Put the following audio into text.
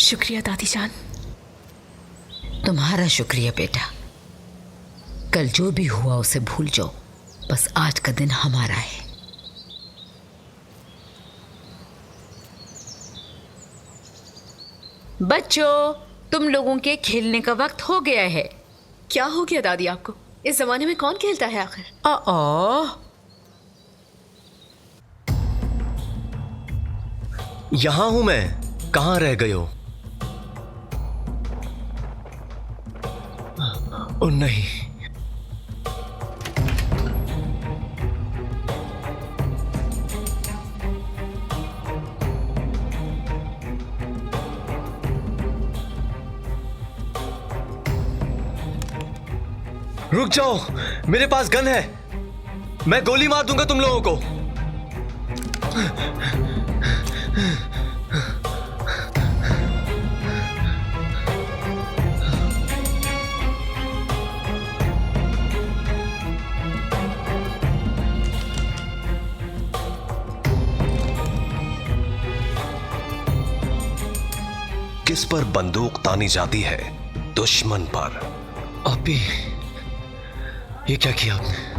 शुक्रिया दादी जान। तुम्हारा शुक्रिया बेटा। कल जो भी हुआ उसे भूल जाओ, बस आज का दिन हमारा है। बच्चों, तुम लोगों के खेलने का वक्त हो गया है। क्या हो गया दादी आपको? इस जमाने में कौन खेलता है आखिर? यहां हूं मैं, कहां रह गए हो? ओ नहीं, रुक जाओ, मेरे पास गन है, मैं गोली मार दूंगा तुम लोगों को। किस पर बंदूक तानी जाती है? दुश्मन पर। अभी ये क्या किया आपने?